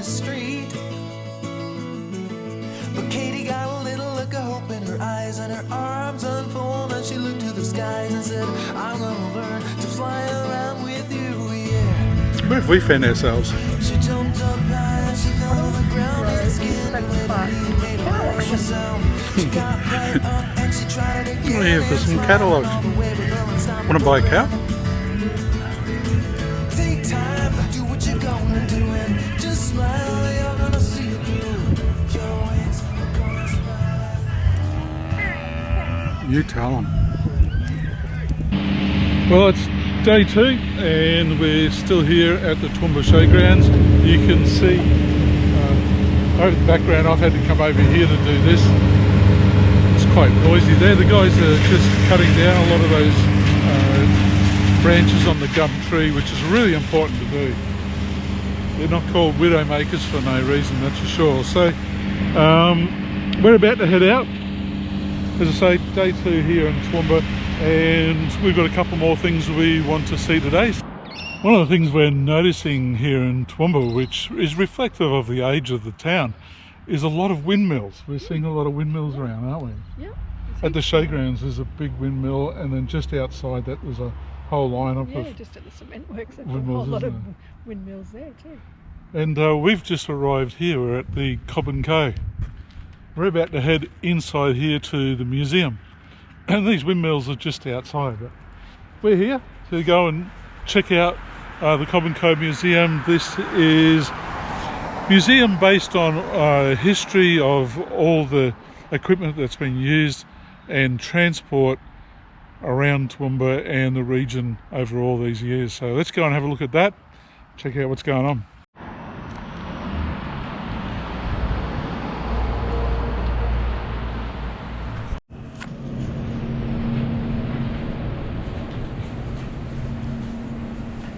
this street. But Katie got a little look of hope in her eyes, and her arms unfold, and she looked to the skies and said, I'm gonna learn to fly around with you, yeah. Where have we found ourselves? She jumped up high and she fell on the ground, and skin made a loud sound. She got right up and she tried again. Oh yeah, for some catalogues. Want to buy a cow? Take time, do what you're gonna do, and just smile, you're gonna see it through. Your ways are gonna smile. You tell them. Well, it's day 2 and we're still here at the Toowoomba Showgrounds. You can see over the background, I've had to come over here to do this. It's quite noisy there. The guys are just cutting down a lot of those branches on the gum tree, which is really important to do. They're not called widow makers for no reason, that's for sure. So we're about to head out. As I say, day 2 here in Toowoomba, and we've got a couple more things we want to see today. One of the things we're noticing here in Toowoomba, which is reflective of the age of the town, is a lot of windmills. We're seeing a lot of windmills around, aren't we? Yep. At the showgrounds there's a big windmill, and then just outside that there's a whole lineup Yeah, of just at the cement works, there's a windmills, whole lot of isn't there? windmills there too. And we've just arrived here. We're at the Cobb and Co. We're about to head inside here to the museum, and these windmills are just outside. But we're here to go and check out the Cobb and Co Museum. This is a museum based on history of all the equipment that's been used and transport around Toowoomba and the region over all these years. So let's go and have a look at that, check out what's going on.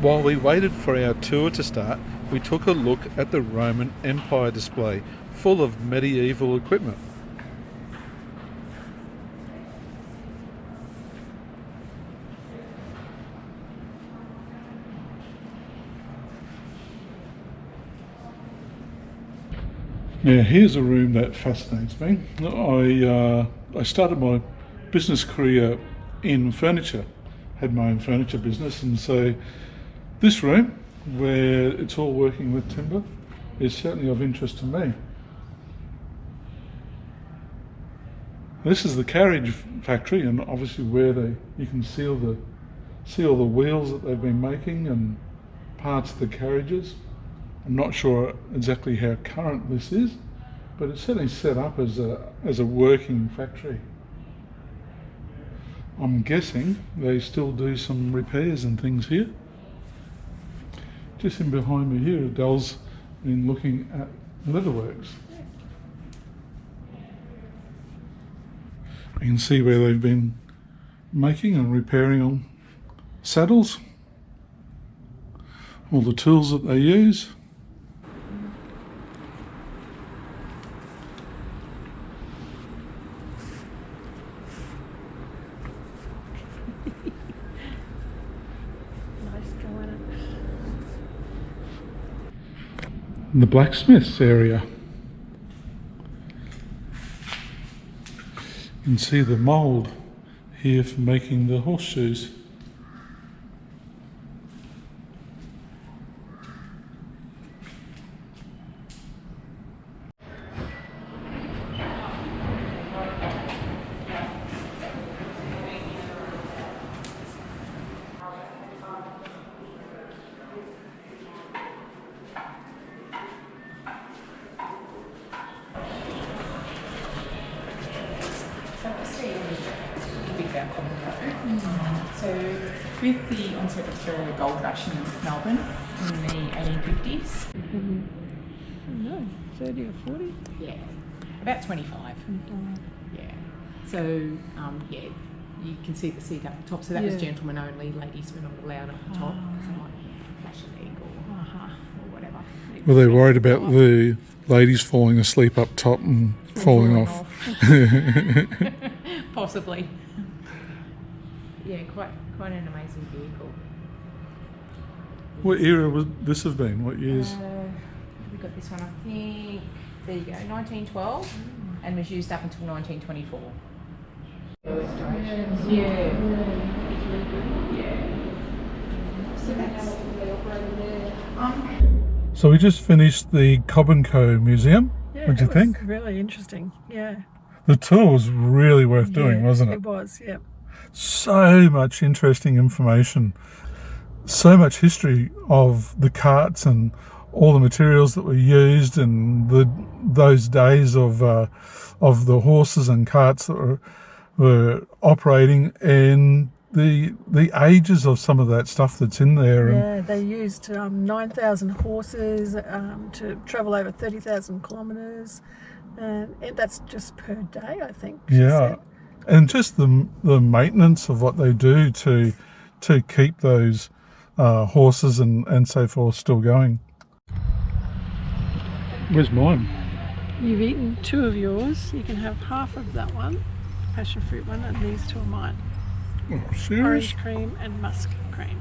While we waited for our tour to start, we took a look at the Roman Empire display, full of medieval equipment. Now here's a room that fascinates me. I started my business career in furniture, had my own furniture business, and so this room, where it's all working with timber, is certainly of interest to me. This is the carriage factory, and obviously where you can see all the wheels that they've been making and parts of the carriages. I'm not sure exactly how current this is, but it's certainly set up as a working factory. I'm guessing they still do some repairs and things here. Just in behind me here, Adele's been looking at leatherworks. You can see where they've been making and repairing on saddles, all the tools that they use. The blacksmith's area. You can see the mould here for making the horseshoes. So with the onset of the gold rush in Melbourne in the 1850s. No, 30 or 40? Yeah, about 25. Yeah. So, yeah, you can see the seat up the top. So that was gentlemen only, ladies were not allowed up the top. So like flash a leg or whatever. Were they worried about the ladies falling asleep up top and falling off? Possibly. Yeah, quite an amazing vehicle. What era would this have been? What years? we've got this one, I think, there you go, 1912, and was used up until 1924. Yeah. So that's So we just finished the Cobb and Co Museum. Yeah, What do you it was think? really interesting. Yeah. The tour was really worth doing, Yeah, wasn't it? It was, yeah. So much interesting information, so much history of the carts and all the materials that were used, and those days of the horses and carts that were operating, and the ages of some of that stuff that's in there. Yeah, they used 9,000 horses to travel over 30,000 kilometres. And that's just per day, I think. Yeah, and just the maintenance of what they do to keep those horses and so forth still going. Where's mine? You've eaten 2 of yours. You can have half of that one, passion fruit one, and these 2 are mine. Oh, serious? Orange cream and musk cream.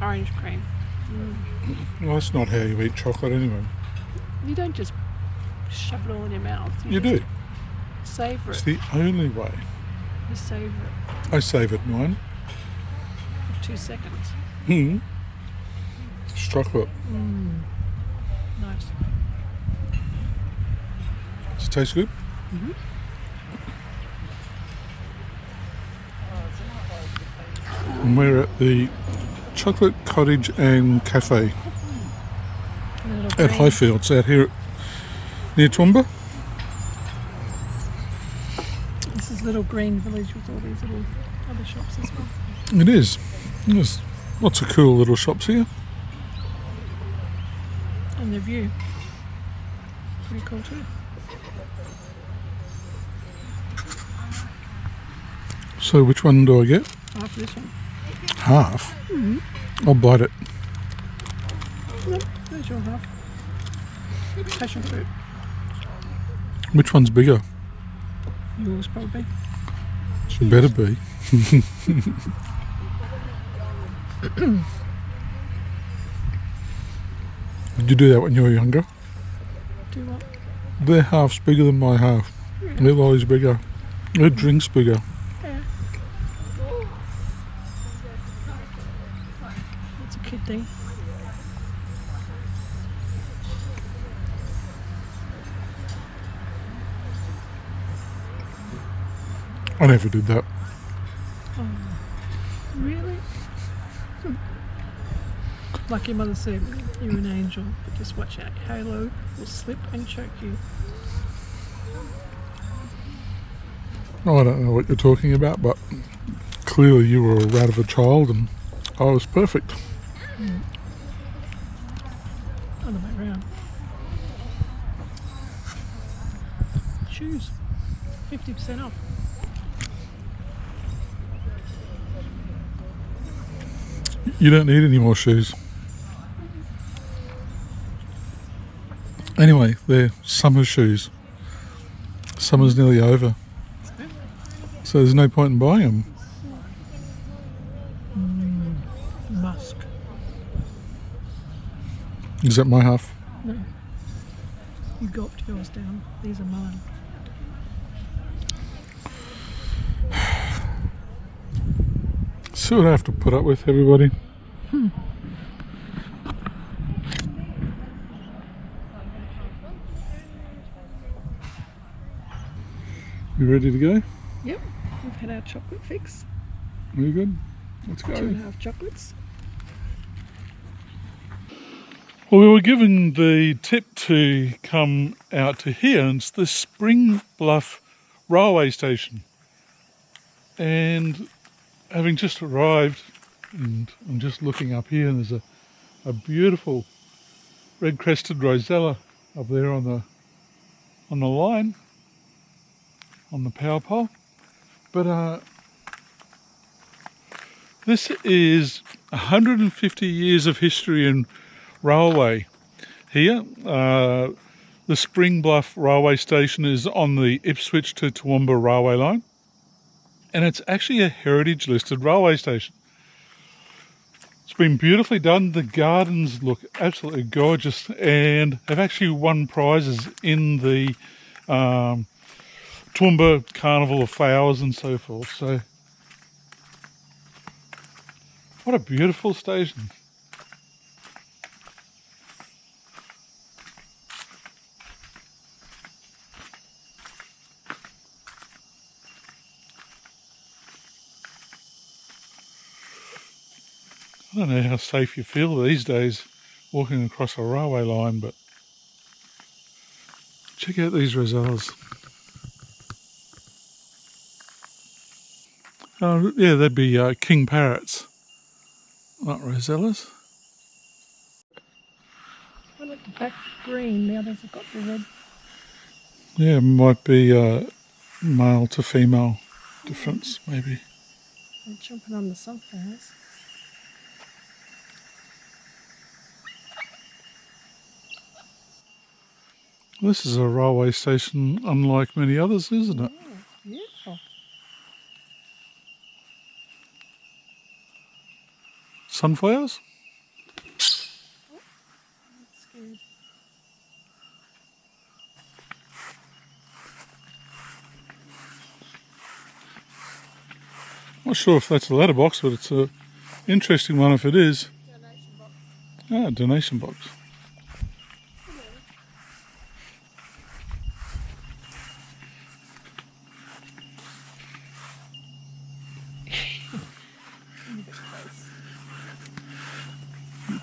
Orange cream. Well, that's not how you eat chocolate anyway. You don't just shove it all in your mouth. You do. Savour It's it. the only way. You savour it I savoured mine. for 2 seconds. It's chocolate. Nice. Does it taste good? And we're at the Chocolate Cottage and Cafe at Highfields out here near Toowoomba. This is Little Green Village with all these little other shops as well. It is. There's lots of cool little shops here. And the view. Pretty cool too. So which one do I get? Half this one. Half? I'll bite it. Yep, there's your half. Passion fruit. Which one's bigger? Yours probably. Better be. Did you do that when you were younger? Do what? Their half's bigger than my half. Their lolly's bigger. Their drink's bigger. Yeah. It's a kid thing. I never did that. Really? Like your mother said, you're an angel, but just watch out. Halo will slip and choke you. I don't know what you're talking about, but clearly you were a rat of a child and I was perfect. Other way around. Shoes. 50% off. You don't need any more shoes. Anyway, they're summer shoes. Summer's nearly over, so there's no point in buying them. Musk. Is that my half? No. You gulped yours down. These are mine. See what I have to put up with, everybody. You ready to go? Yep. We've had our chocolate fix. Very good. Let's go. 2.5 chocolates. Well, we were given the tip to come out to here, and it's the Spring Bluff Railway Station. And having just arrived, and I'm just looking up here, and there's a beautiful red-crested rosella up there on the line, on the power pole. But this is 150 years of history in railway here. The Spring Bluff Railway Station is on the Ipswich to Toowoomba railway line, and it's actually a heritage listed railway station. It's been beautifully done. The gardens look absolutely gorgeous and have actually won prizes in the Toowoomba Carnival of Flowers and so forth. So, what a beautiful station. I don't know how safe you feel these days walking across a railway line, but check out these rosellas. Oh, yeah, they'd be king parrots, not rosellas. One at the back green, the others have got the red. Yeah, it might be male to female difference, maybe. They're jumping on the sunflowers. This is a railway station unlike many others, isn't it? Oh, beautiful. Sunflowers? That's good. Not sure if that's a letterbox, but it's an interesting one if it is. Donation box. Ah, donation box.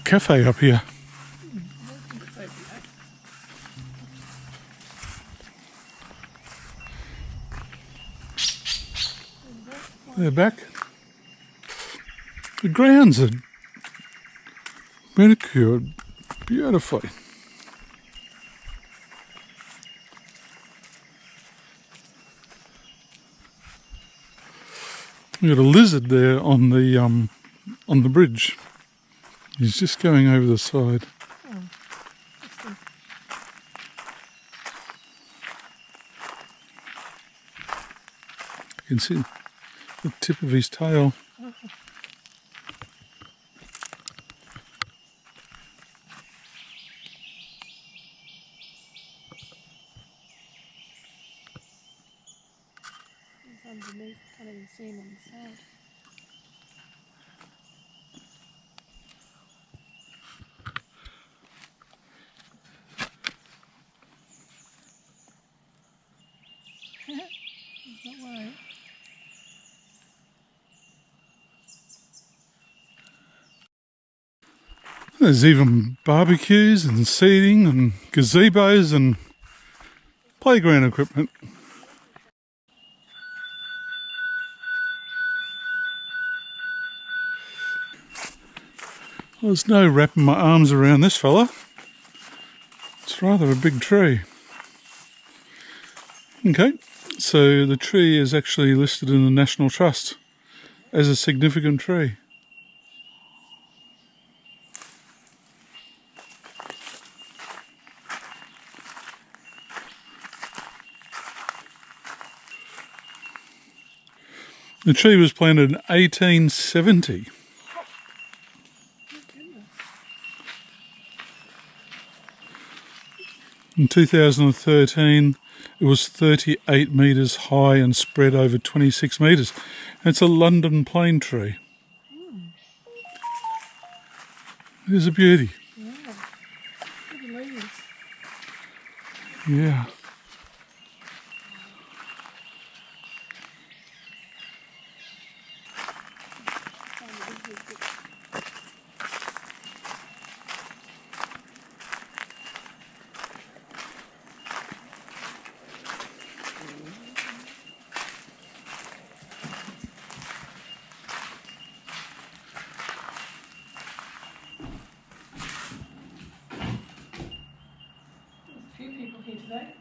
Cafe up here. They're back. The grounds are manicured beautifully. We got a lizard there on the bridge. He's just going over the side. You can see the tip of his tail. He's underneath, can't even see him on the side. He's not worried. There's even barbecues and seating and gazebos and playground equipment. Well, there's no wrapping my arms around this fella. It's rather a big tree. Okay, so the tree is actually listed in the National Trust as a significant tree. The tree was planted in 1870. In 2013, it was 38 metres high and spread over 26 metres. It's a London plane tree. It is a beauty. Yeah. Good leaves. Yeah. A few people here today.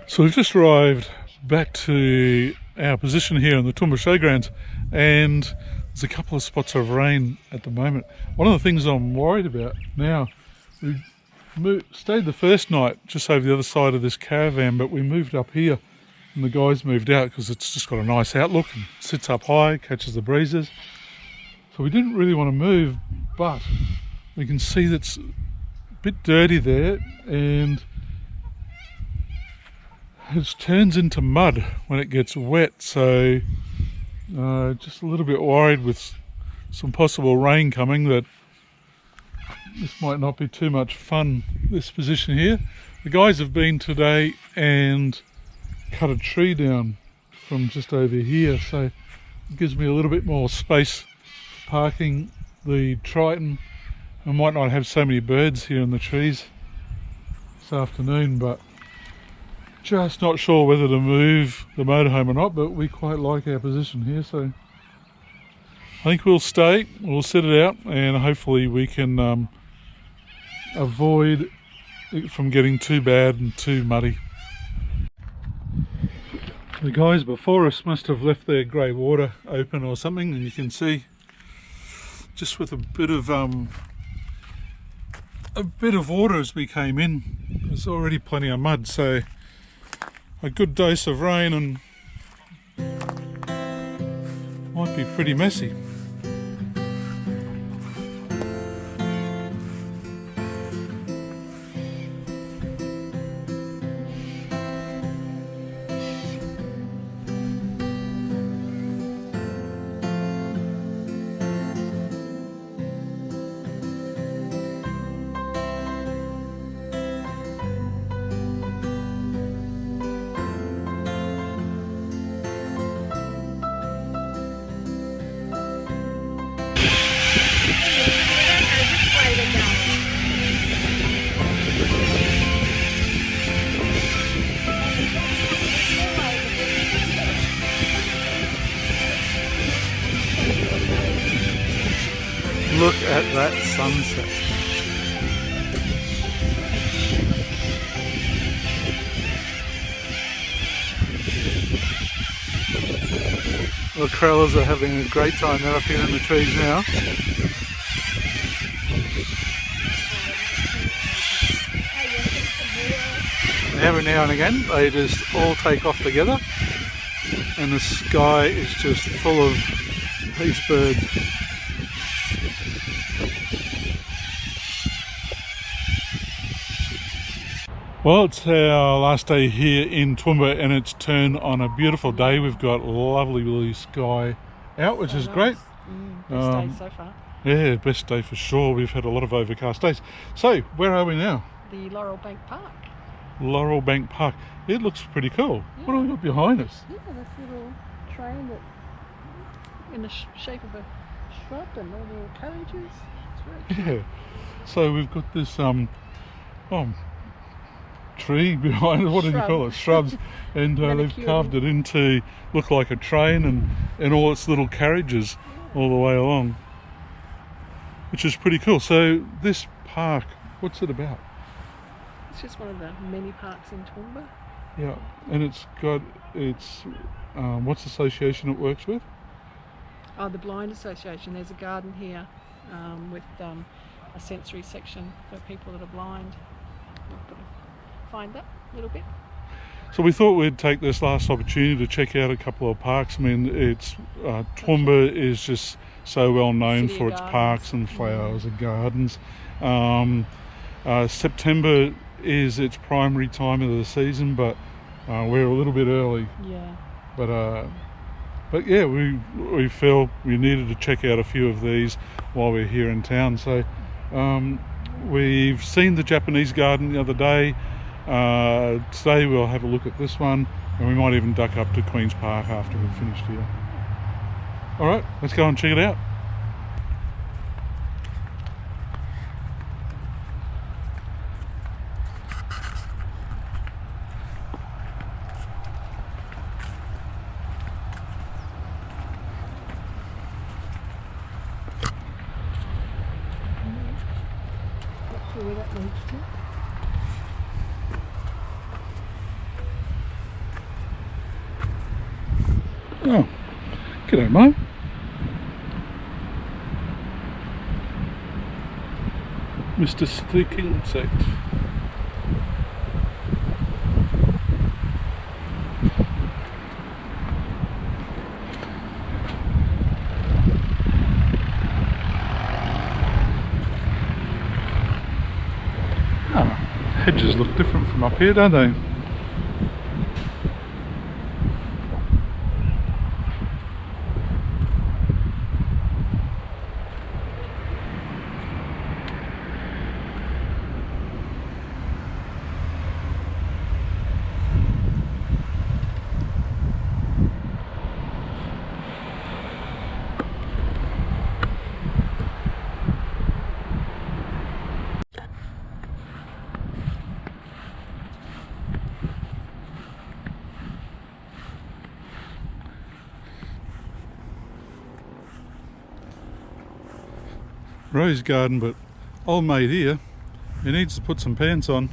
So we've just arrived back to our position here in the Toowoomba Showgrounds, and there's a couple of spots of rain at the moment. One of the things I'm worried about now, we've stayed the first night just over the other side of this caravan, but we moved up here and the guys moved out because it's just got a nice outlook and sits up high, catches the breezes. So we didn't really want to move, but we can see that's a bit dirty there and it turns into mud when it gets wet. So just a little bit worried with some possible rain coming that this might not be too much fun, this position here. The guys have been today and cut a tree down from just over here, so it gives me a little bit more space for parking the Triton. I might not have so many birds here in the trees this afternoon, but just not sure whether to move the motorhome or not, but we quite like our position here, so I think we'll stay, we'll sit it out, and hopefully we can avoid it from getting too bad and too muddy. The guys before us must have left their grey water open or something, and you can see just with a bit of water as we came in, there's already plenty of mud, so a good dose of rain and might be pretty messy. Look at that sunset. The corrallers are having a great time. They're up here in the trees now. And every now and again they just all take off together and the sky is just full of these birds. Well, it's our last day here in Toowoomba and it's turned on a beautiful day. We've got lovely blue sky out, which is great. Best day so far. Yeah, best day for sure. We've had a lot of overcast days. So, where are we now? The Laurel Bank Park. Laurel Bank Park. It looks pretty cool. Yeah. What have we got behind us? Yeah, this little train that in the shape of a shrub and all the little carriages. It's very Yeah. So we've got this tree behind us. What did you call it? Shrubs. And they've carved it into look like a train and all its little carriages all the way along, which is pretty cool. So this park, what's it about? It's just one of the many parks in Toowoomba. Yeah, and it's got what's the association it works with? Oh, the Blind Association. There's a garden here with a sensory section for people that are blind. We've got to find that a little bit. So we thought we'd take this last opportunity to check out a couple of parks. I mean, it's Toowoomba is just so well known for its parks and flowers and gardens. September is its primary time of the season, but we're a little bit early. Yeah. But yeah, we feel we needed to check out a few of these while we're here in town. So we've seen the Japanese garden the other day. Today we'll have a look at this one, and we might even duck up to Queen's Park after we've finished here. Alright, let's go and check it out. Not sure where that leads to. Oh, g'day mate. Mr. Stick Insect. Oh, hedges look different from up here, don't they? Rose garden, but old mate here, he needs to put some pants on.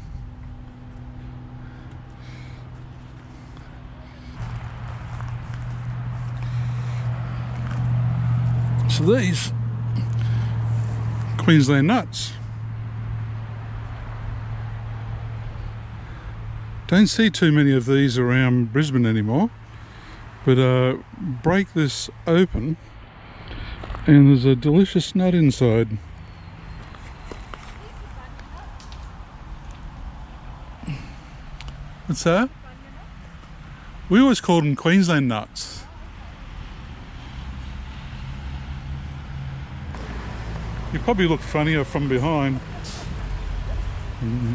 So these Queensland nuts. Don't see too many of these around Brisbane anymore, but break this open and there's a delicious nut inside. What's that? We always called them Queensland nuts. You probably look funnier from behind. Little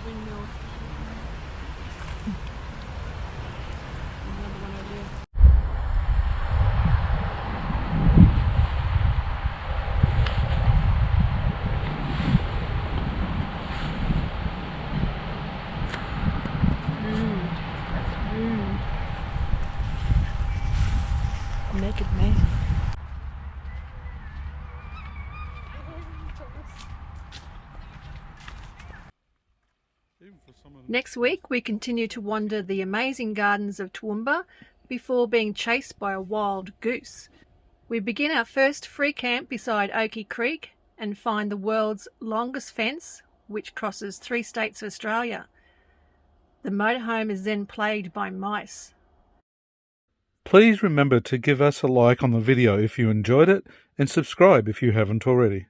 windmill. Another one over there. Naked man. Next week we continue to wander the amazing gardens of Toowoomba before being chased by a wild goose. We begin our first free camp beside Oakey Creek and find the world's longest fence which crosses 3 states of Australia. The motorhome is then plagued by mice. Please remember to give us a like on the video if you enjoyed it and subscribe if you haven't already.